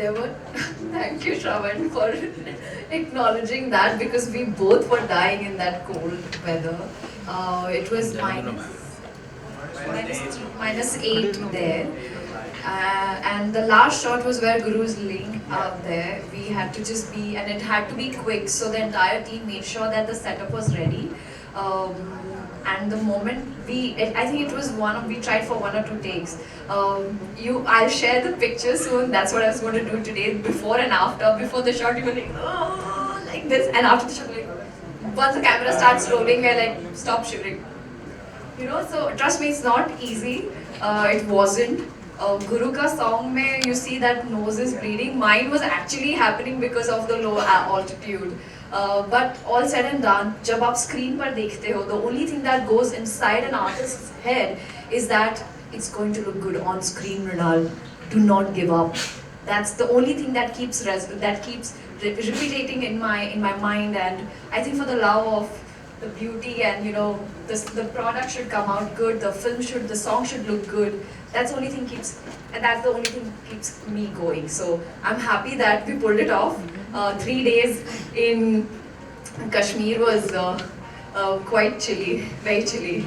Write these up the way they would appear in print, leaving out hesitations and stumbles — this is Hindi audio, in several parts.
there were thank you Shravan for acknowledging that because we both were dying in that cold weather. It was minus 8 there. And the last shot was where Guru is laying out there. We had to just be, and it had to be quick. So the entire team made sure that the setup was ready. Um, and the moment I think it was we tried for 1 or 2 takes. I'll share the picture soon. That's what I was going to do today, before and after. Before the shot, you were like, oh, like this, and after the shot, like, once the camera starts rolling, we're like, stop shivering. So trust me, it's not easy. It wasn't. Guru ka song mein you see that nose is bleeding. Mine was actually happening because of the low altitude. But all said and done, जब आप screen पर देखते हो, the only thing that goes inside an artist's head is that it's going to look good on screen, Mrinal. Do not give up. That's the only thing that keeps repeating in my mind, and I think for the love of the beauty and the product should come out good, the song should look good. That's the only thing keeps me going. So I'm happy that we pulled it off. 3 days in Kashmir was quite chilly, very chilly.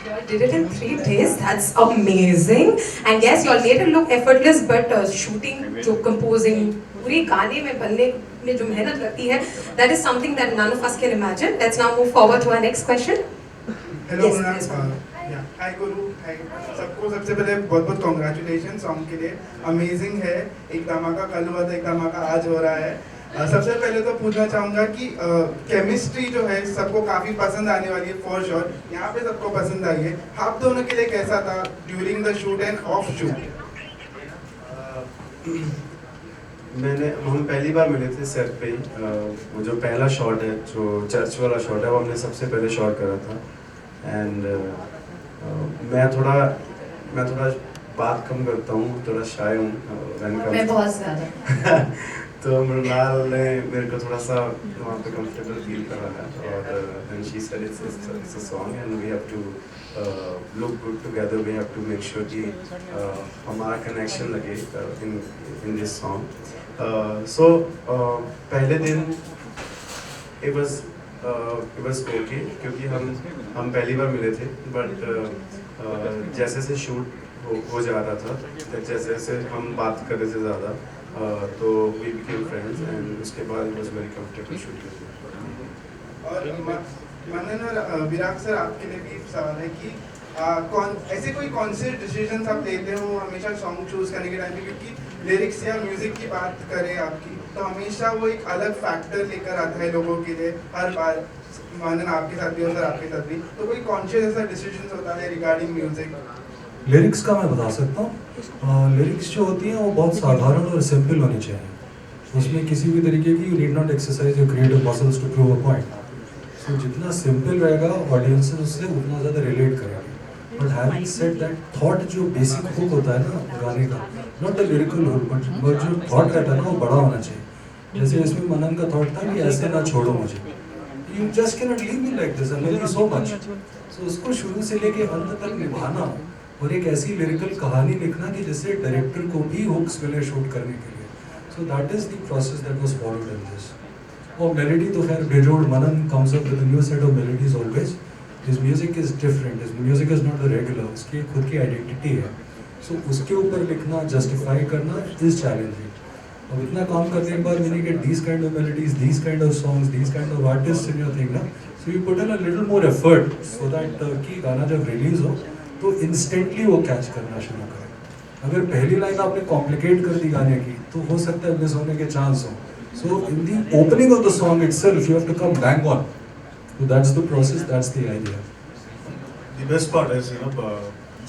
You all did it in 3 days. That's amazing. And yes, you all made it look effortless, but shooting, जो composing, पूरी गाने में बनने में जो मेहनत लगती है, that is something that none of us can imagine. Let's now move forward to our next question. Hello, yes, Hi Guru, hi. सबको सबसे पहले बहुत बहुत congratulations सॉन्ग के लिए. अमेजिंग है. एक धमाका कल हुआ था, एक धमाका आज हो रहा है. सबसे पहले तो पूछना चाहूँगा कि केमिस्ट्री जो है सबको काफ़ी पसंद आने वाली है फॉर श्योर. यहाँ पे सबको पसंद आई है. आप दोनों के लिए कैसा था during the shoot end of shoot? हम पहली बार मिले थे सेट पे ही. वो जो पहला शॉट है, जो चर्च वाला शॉट है, वो हमने सबसे पहले शॉट करा था. एंड मैं थोड़ा बात कम करता हूँ, थोड़ा शाय हूँ. मैं बहुत ज़्यादा. तो मृणाल ने मेरे को थोड़ा सा वहाँ पे कंफर्टेबल फील कराया, और then she said it's a song and we have to look good together. We have to make sure कि हमारा connection लगे in this song. So पहले दिन it was okay क्योंकि हम पहली बार मिले थे. बट जैसे शूट हो जा रहा था, जैसे हम बात कर रहे थे ज़्यादा, तो we became friends and उसके बाद it was very comfortable shooting. और मनन और विराग सर, आपके लिए भी सवाल है कि ऐसे कौन से डिसीजंस आप लेते हो हमेशा सॉन्ग चूज करने के टाइम पे, क्योंकि लिरिक्स या म्यूजिक की बात करें आपकी, तो हमेशा वो एक अलग फैक्टर लेकर आता है लोगों के लिए हर बार. मनन आपके साथ भी और सर आपके साथ भी, तो कोई कॉन्शियस ऐसा डिसीजन होता है रिगार्डिंग म्यूजिक? लिरिक्स का मैं बता सकता हूँ. लिरिक्स जो होती हैं वो बहुत साधारण और सिंपल होनी चाहिए. उसमें किसी भी तरीके की you need not exercise your creative muscles to prove a point. So जितना सिंपल रहेगा ऑडियंस उससे उतना ज़्यादा रिलेट करेगा. But having said that, thought जो बेसिक हुक होता है ना गाने का, not the lyrical hook, but जो थॉट रहता है ना वो बड़ा होना चाहिए. जैसे इसमें मनन का थॉट था कि ऐसे ना छोड़ो मुझे, you just can not leave me like this, I love you so much. So उसको शुरू से लेके अंत तक निभाना और एक ऐसी लिरिकल कहानी लिखना कि जिससे डायरेक्टर को भी हुक्स मिले शूट करने के लिए. So that is the process that was followed in this. और मेलोडी तो खैर बेजोड़, Manan comes up with a new set of melodies always. His music is different, his music is not the regular, उसकी खुद की आइडेंटिटी है. सो उसके ऊपर लिखना, जस्टिफाई करना इज चैलेंजिंग. अब इतना काम करने के बाद मैंने get these kind of melodies, these kind of songs, these kind of artist in your thing ना, so you put in a little more effort so that कि गाना जब रिलीज हो तो इंस्टेंटली वो कैच करना शुरू करें. अगर पहली लाइन आपने कॉम्प्लिकेट कर दी गाने की तो हो सकता है मिस होने के चांस हो. So in the opening of the song itself you have to come bang on. So that's the process, that's the idea. The best part is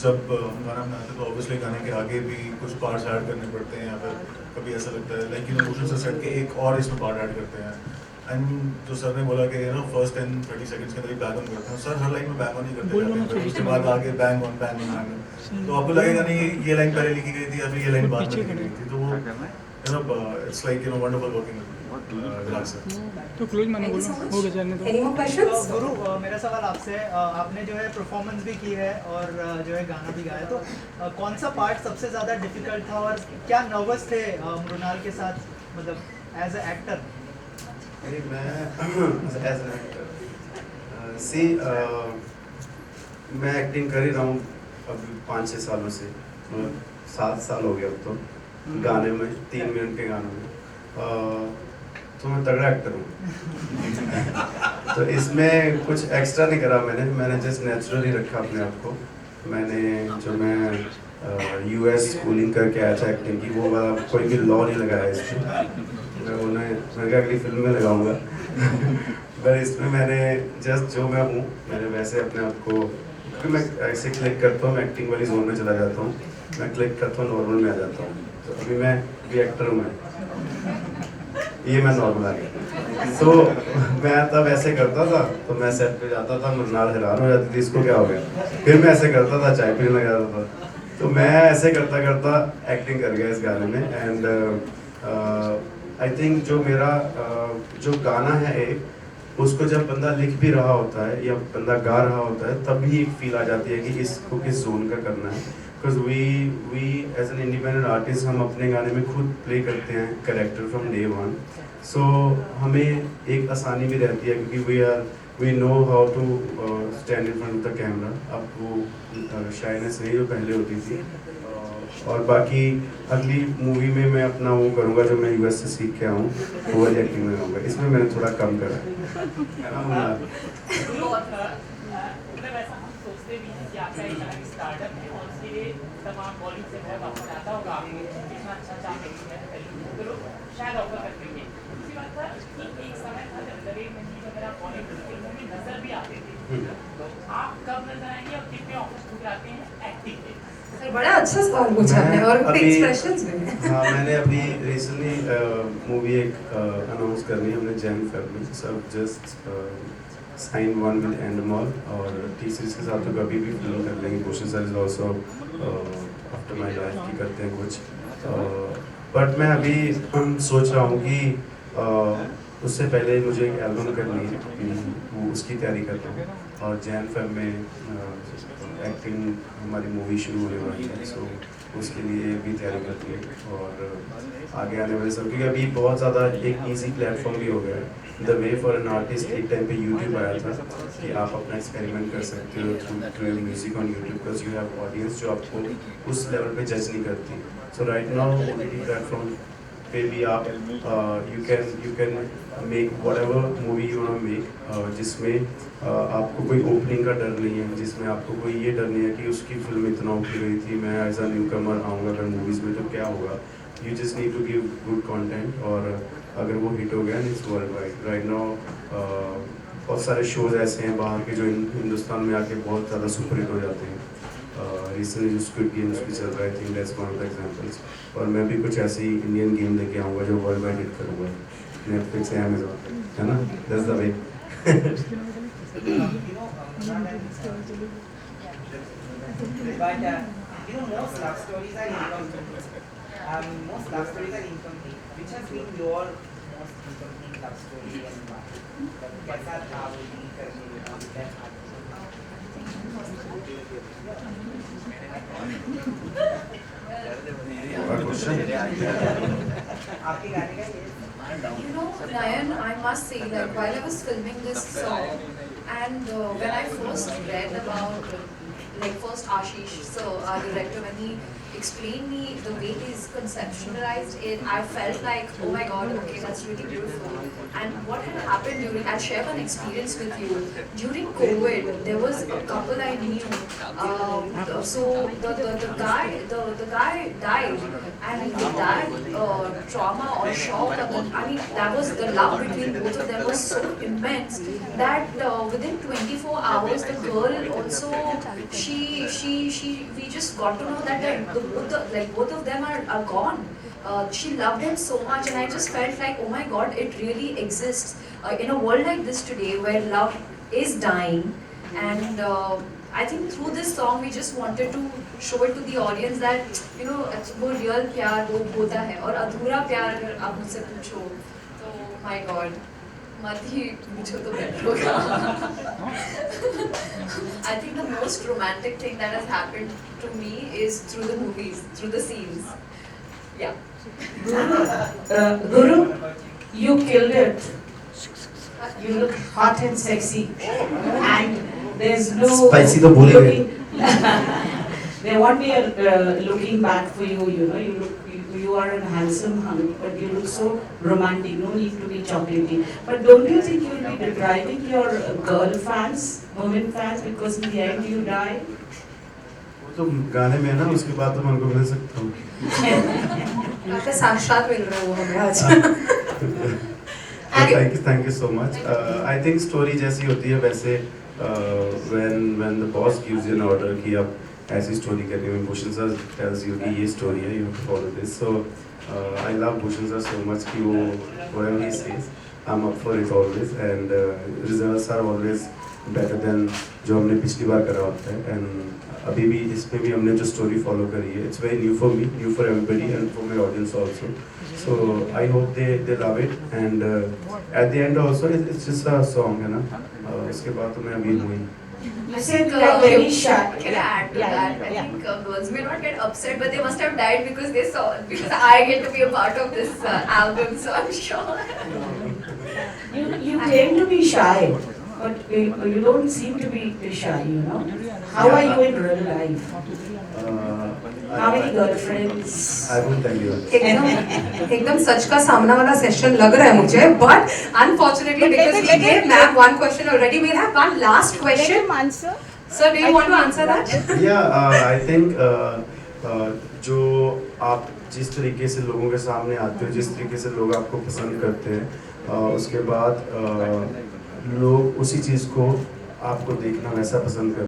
जब हम गाना बनाते हैं तो ऑब्वियसली गाने के आगे भी कुछ पार्ट्स ऐड करने पड़ते हैं, या फिर कभी ऐसा लगता है लाइक इमोशन से सेट के एक और इसमें पार्ट ऐड करते हैं. एंड जो सर ने बोला कि फर्स्ट 10-30 सेकंड्स के अंदर ही बैक ऑन करते हैं. सर हर लाइन में बैक ऑन ही करते जाते हैं, उसके बाद आगे bang on bang on bang on. तो आपको लगेगा नहीं ये लाइन पहले लिखी गई थी या फिर ये लाइन बाद में लिखी गई थी. तो वो it's like wonderful working with Viraj sir. तो क्लोज मैंने Thank you so बोला much. हो गया चलने दो Any more questions? गुरु मेरा सवाल आपसे है, आपने जो है परफॉर्मेंस भी की है और जो है गाना भी गाया, तो कौन सा पार्ट सबसे ज़्यादा डिफिकल्ट था और क्या नर्वस थे मृणाल के साथ, मतलब एज ए एक्टर? अरे मैं एज एन एक्टर सी मैं एक्टिंग कर ही रहा हूँ अभी 5-6 सालों से, 7 साल हो गया अब तो गाने में, 3 मिनट के गानों में, तो मैं तगड़ा एक्टर हूँ। तो इसमें कुछ एक्स्ट्रा नहीं करा मैंने जस्ट नेचुरली रखा अपने आप को। मैं यूएस स्कूलिंग करके आया था एक्टिंग की, वो वाला कोई भी लॉ नहीं लगाया इसमें, मैं अगली फिल्म में लगाऊंगा। पर इसमें मैंने जस्ट जो मैं हूँ मैंने वैसे अपने आप को, क्योंकि मैं ऐसे क्लिक करता हूँ, मैं एक्टिंग वाली जोन में चला जाता हूँ, मैं क्लिक करता हूँ नॉर्मल में आ जाता हूँ। तो अभी मैं भी एक्टर हूँ, मैं नॉर्मल आ गया। तो मैं तब ऐसे करता था, तो मैं सेट पे जाता था, मृणाल हैरान हो जाती थी इसको क्या हो गया। फिर मैं ऐसे करता था, चाय पीने लगा था। तो मैं ऐसे करता करता एक्टिंग कर गया इस गाने में। एंड आई थिंक जो मेरा जो गाना है एक, उसको जब बंदा लिख भी रहा होता है या बंदा गा रहा होता है, तब भी एक फील आ जाती है कि इसको किस जोन का करना है। Because we as an independent artist हम अपने गाने में खुद प्ले करते हैं character from day one. So हमें एक आसानी भी रहती है, क्योंकि we know how to stand in front of the camera. अब वो शाइनेस नहीं जो पहले होती थी। और बाकी अगली मूवी में मैं अपना वो करूँगा जो मैं यूएस से सीख के आऊँ, वो वाली एक्टिंग में आऊँगा। इसमें मैंने थोड़ा कम करा है ना। मतलब ऐसा हम सोचते भी हैं कि आपका एक अलग स्टार्टअप है और उसके लिए तमाम बॉलीवुड से बहुत ऑफर आता होगा आपको, इतना अच्छा चाहते हैं तो लोग शायद ऑफर कर देंगे। दूसरी बात था कि एक समय था जब दरेक मंजी वगैरह बॉलीवुड फिल्मों में नजर भी आते थे, तो आप कब नजर आएंगे और कितने ऑफर्स ठुकराते हैं एक्टिंग के? सर बड़ा अच्छा सवाल पूछा आपने और एक्सप्रेशंस भी। हाँ, मैंने अभी रिसेंटली मूवी एक अनाउंस करनी है हमने जैन-फेब में, सब जस्ट साइन वन विद एंडमॉल, और टी सीरीज के साथ तो कभी भी फिल्म कर लेंगे। कोशिश is also after my life की करते हैं कुछ। बट मैं अभी सोच रहा हूँ कि उससे पहले मुझे एक एल्बम करनी है, वो उसकी तैयारी करता हूँ। और जैन-फेब में एक्टिंग हमारी मूवी शुरू होने वाली है, सो उसके लिए भी तैयारी करती है। और आगे आने वाले सब, क्योंकि अभी बहुत ज़्यादा एक इजी प्लेटफॉर्म भी हो गया है। The way for an artist एक टाइम पे यूट्यूब आया था कि आप अपना एक्सपेरिमेंट कर सकते हो through your music on YouTube, because you have audience जो आपको उस लेवल पे जज नहीं करती। So right now OTT platform पे भी आप you can make whatever movie you want to make, जिसमें आपको कोई ओपनिंग का डर नहीं है, जिसमें आपको कोई ये डर नहीं है कि उसकी फिल्म इतना उठी गई थी, मैं एज अ न्यू कमर आऊँगा अगर मूवीज़ में तो क्या होगा। You just need to give good content, और अगर वो हिट हो गया it's world wide. Right now बहुत सारे शोज़ ऐसे हैं बाहर के जो हिंदुस्तान में आके बहुत ज़्यादा सुपरहिट हो जाते हैं। रिसेंटली जो स्क्विड गेम्स भी चल रहा है, I think that's one of the examples. और मैं भी कुछ ऐसी इंडियन गेम लेके आऊँगा जो वर्ल्ड वाइड हिट करूँगा, नेटफ्लिक्स या अमेज़ॉन, है ना। That's the way. Most love stories are incomplete. Most love stories are incomplete. Which has been your most incomplete love story and why? कैसा था वो डील करने में? आपके गाने का ये? You know, Nayan, I must say that while I was filming this song, and when I first read about, first Ashish, so our director, when he explained me the way he's conceptualized it, I felt like, oh my god, okay, that's really beautiful. And what had happened during, I'll share one experience with you. During COVID, there was a couple I knew. So the guy died, and that trauma or shock, I mean, that was the love between both of them was so immense that within 24 hours, the girl also, we just got to know that both of them are gone. She loved him so much, and I just felt like, oh my god, it really exists in a world like this today where love is dying, and I think through this song we just wanted to show it to the audience that वो real प्यार वो होता है और अधूरा प्यार अगर आप मुझसे पूछो तो my God मत ही पूछो तो better होगा. I think the most romantic thing that has happened to me is through the movies, through the scenes. Yeah. Guru, you killed it. You look hot and sexy, and there's no Spicy तो भूल गए. There won't be a looking back for you. You know, you are a handsome hunk, but you look so romantic. No need to be chocolatey. But don't you think you'll be depriving your girl fans, women fans, because in the end you die? वो तो गाने में है ना, उसके बाद तो मैं उनको मिल सकता हूँ. आपके साक्षात मिल रहे हो हमें आज. Thank you so much. I think story जैसी होती है वैसे when the boss gives you an order कि आप ऐसी story करनी है, Bhushan sir tells you कि ये story है, you have to follow this. So I love Bhushan sir so much कि वो whatever he says, I'm up for it always, and results are always better than जो हमने पिछली बार करा होता है. And अभी भी इसमें भी हमने जो story follow करी है, it's very new for me, new for everybody, and for my audience also. So I hope they love it, and at the end also it's just a song है ना. इसके बाद तो मैं अभी हुई. You said you are very shy. Can I add to Yeah, that? yeah. I think girls may not get upset, but they must have died because I get to be a part of this album, so I'm sure. You claim to be shy, but you don't seem to be shy. You know. How are you in real life? How many girlfriends? I won't tell you. एकदम सच का सामना वाला सेशन लग रहा है मुझे, but unfortunately because we gave ma'am one question already, we'll have one last question. Sir, do you want to answer that? Yeah, I think जो आप जिस तरीके से लोगों के सामने आते हो, जिस तरीके से लोग आपको पसंद करते हैं, उसके बाद लोग उसी चीज़ को आपको देखना वैसा पसंद करते हैं.